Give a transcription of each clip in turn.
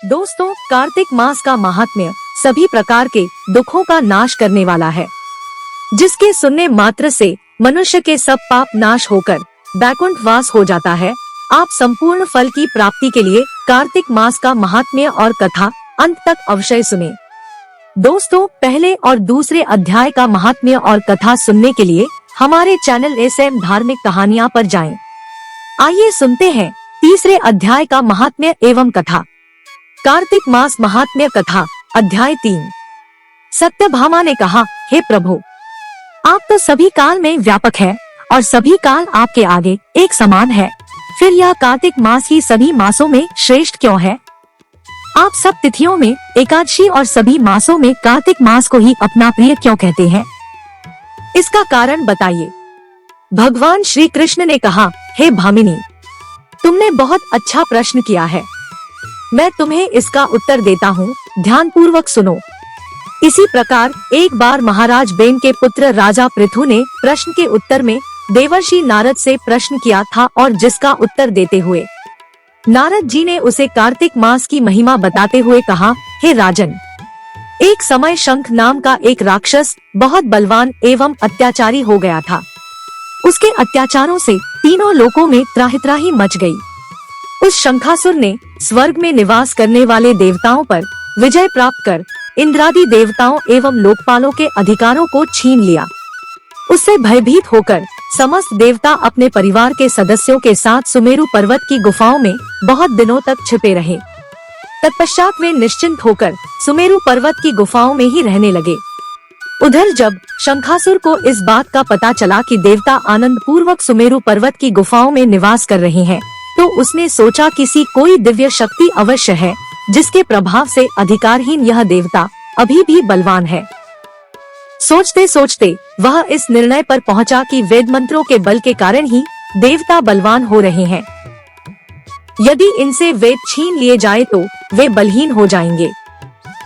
दोस्तों, कार्तिक मास का महात्म्य सभी प्रकार के दुखों का नाश करने वाला है, जिसके सुनने मात्र से मनुष्य के सब पाप नाश होकर बैकुंठ वास हो जाता है। आप संपूर्ण फल की प्राप्ति के लिए कार्तिक मास का महात्म्य और कथा अंत तक अवश्य सुने। दोस्तों, पहले और दूसरे अध्याय का महात्म्य और कथा सुनने के लिए हमारे चैनल SM धार्मिक कहानियाँ पर जाएं। आइए सुनते हैं तीसरे अध्याय का महात्म्य एवं कथा। कार्तिक मास महात्म्य कथा अध्याय 3। सत्यभामा ने कहा, हे प्रभु, आप तो सभी काल में व्यापक है और सभी काल आपके आगे एक समान है, फिर यह कार्तिक मास ही सभी मासों में श्रेष्ठ क्यों है? आप सब तिथियों में एकादशी और सभी मासों में कार्तिक मास को ही अपना प्रिय क्यों कहते हैं? इसका कारण बताइए। भगवान श्री कृष्ण ने कहा, हे भामिनी, तुमने बहुत अच्छा प्रश्न किया है। मैं तुम्हें इसका उत्तर देता हूँ, ध्यान पूर्वक सुनो। इसी प्रकार एक बार महाराज बेन के पुत्र राजा पृथु ने प्रश्न के उत्तर में देवर्षि नारद से प्रश्न किया था और जिसका उत्तर देते हुए नारद जी ने उसे कार्तिक मास की महिमा बताते हुए कहा, हे राजन, एक समय शंख नाम का एक राक्षस बहुत बलवान एवं अत्याचारी हो गया था। उसके अत्याचारों से तीनों लोकों में त्राहि मच गई। उस शंखासुर ने स्वर्ग में निवास करने वाले देवताओं पर विजय प्राप्त कर इंद्रादि देवताओं एवं लोकपालों के अधिकारों को छीन लिया। उससे भयभीत होकर समस्त देवता अपने परिवार के सदस्यों के साथ सुमेरु पर्वत की गुफाओं में बहुत दिनों तक छिपे रहे। तत्पश्चात वे निश्चिंत होकर सुमेरु पर्वत की गुफाओं में ही रहने लगे। उधर जब शंखासुर को इस बात का पता चला कि देवता आनंद पूर्वक सुमेरु पर्वत की गुफाओं में निवास कर रहे हैं, तो उसने सोचा किसी कोई दिव्य शक्ति अवश्य है जिसके प्रभाव से अधिकारहीन यह देवता अभी भी बलवान है। सोचते सोचते वह इस निर्णय पर पहुंचा कि वेद मंत्रों के बल के कारण ही देवता बलवान हो रहे हैं। यदि इनसे वेद छीन लिए जाए तो वे बलहीन हो जाएंगे।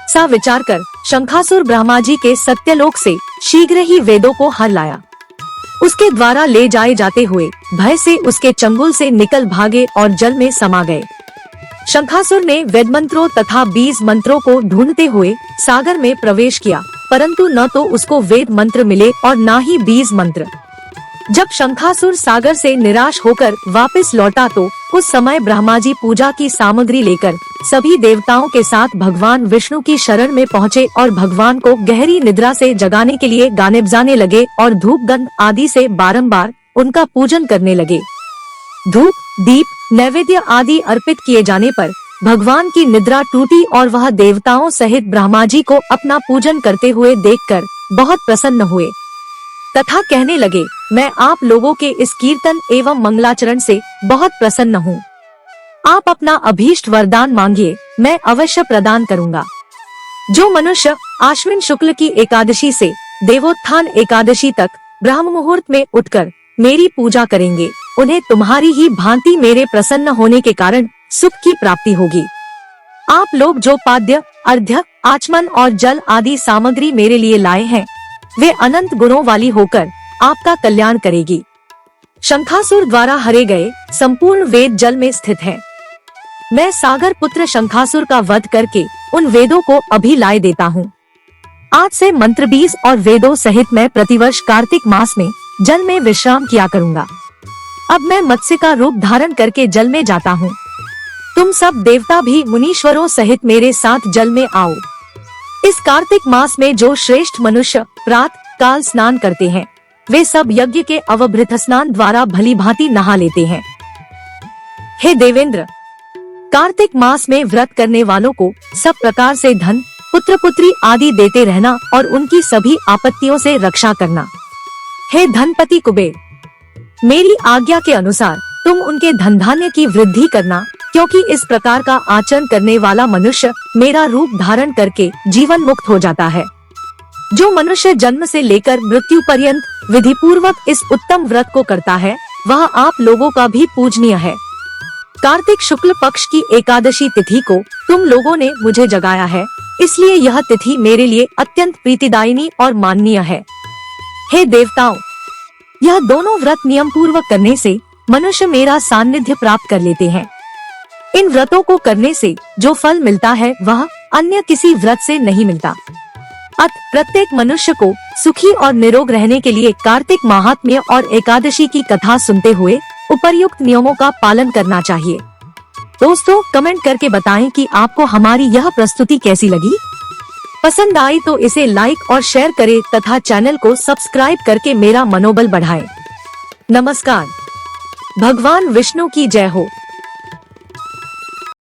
सा विचार कर शंखासुर ब्रह्मा जी के सत्यलोक से शीघ्र ही वेदों को हर लाया। उसके द्वारा ले जाए जाते हुए भय से उसके चंगुल से निकल भागे और जल में समा गए। शंखासुर ने वेद मंत्रों तथा बीज मंत्रों को ढूंढते हुए सागर में प्रवेश किया, परंतु न तो उसको वेद मंत्र मिले और न ही बीज मंत्र। जब शंखासुर सागर से निराश होकर वापस लौटा तो उस समय ब्रह्मा जी पूजा की सामग्री लेकर सभी देवताओं के साथ भगवान विष्णु की शरण में पहुँचे और भगवान को गहरी निद्रा से जगाने के लिए गाने बजाने लगे और धूप गंध आदि से बारंबार उनका पूजन करने लगे। धूप, दीप, नैवेद्य आदि अर्पित किए जाने पर भगवान की निद्रा टूटी और वह देवताओं सहित ब्रह्मा जी को अपना पूजन करते हुए देखकर बहुत प्रसन्न हुए तथा कहने लगे, मैं आप लोगों के इस कीर्तन एवं मंगलाचरण से बहुत प्रसन्न हूँ। आप अपना अभीष्ट वरदान मांगिए, मैं अवश्य प्रदान करूँगा। जो मनुष्य आश्विन शुक्ल की एकादशी से देवोत्थान एकादशी तक ब्रह्म मुहूर्त में उठकर मेरी पूजा करेंगे, उन्हें तुम्हारी ही भांति मेरे प्रसन्न होने के कारण सुख की प्राप्ति होगी। आप लोग जो पाद्य, अर्घ्य, आचमन और जल आदि सामग्री मेरे लिए लाए हैं, वे अनंत गुणों वाली होकर आपका कल्याण करेगी। शंखासुर द्वारा हरे गए संपूर्ण वेद जल में स्थित हैं। मैं सागर पुत्र शंखासुर का वध करके उन वेदों को अभी लाए देता हूँ। आज से मंत्र बीज और वेदों सहित मैं प्रतिवर्ष कार्तिक मास में जल में विश्राम किया करूँगा। अब मैं मत्स्य का रूप धारण करके जल में जाता हूँ। तुम सब देवता भी मुनीश्वरों सहित मेरे साथ जल में आओ। इस कार्तिक मास में जो श्रेष्ठ मनुष्य प्रातः काल स्नान करते हैं, वे सब यज्ञ के अवभृत स्नान द्वारा भली भांति नहा लेते हैं। हे देवेंद्र, कार्तिक मास में व्रत करने वालों को सब प्रकार से धन, पुत्र पुत्री आदि देते रहना और उनकी सभी आपत्तियों से रक्षा करना। हे धनपति कुबेर, मेरी आज्ञा के अनुसार तुम उनके धन धान्य की वृद्धि करना, क्योंकि इस प्रकार का आचरण करने वाला मनुष्य मेरा रूप धारण करके जीवन मुक्त हो जाता है। जो मनुष्य जन्म से लेकर मृत्यु पर्यंत विधि पूर्वक इस उत्तम व्रत को करता है, वह आप लोगों का भी पूजनीय है। कार्तिक शुक्ल पक्ष की एकादशी तिथि को तुम लोगों ने मुझे जगाया है, इसलिए यह तिथि मेरे लिए अत्यंत प्रीतिदायिनी और माननीय है। हे देवताओं, यह दोनों व्रत नियम पूर्वक करने से मनुष्य मेरा सान्निध्य प्राप्त कर लेते हैं। इन व्रतों को करने से जो फल मिलता है वह अन्य किसी व्रत से नहीं मिलता। अतः प्रत्येक मनुष्य को सुखी और निरोग रहने के लिए कार्तिक महात्म्य और एकादशी की कथा सुनते हुए उपर्युक्त नियमों का पालन करना चाहिए। दोस्तों, कमेंट करके बताएं कि आपको हमारी यह प्रस्तुति कैसी लगी। पसंद आई तो इसे लाइक और शेयर करें तथा चैनल को सब्सक्राइब करके मेरा मनोबल बढ़ाएं। नमस्कार। भगवान विष्णु की जय हो।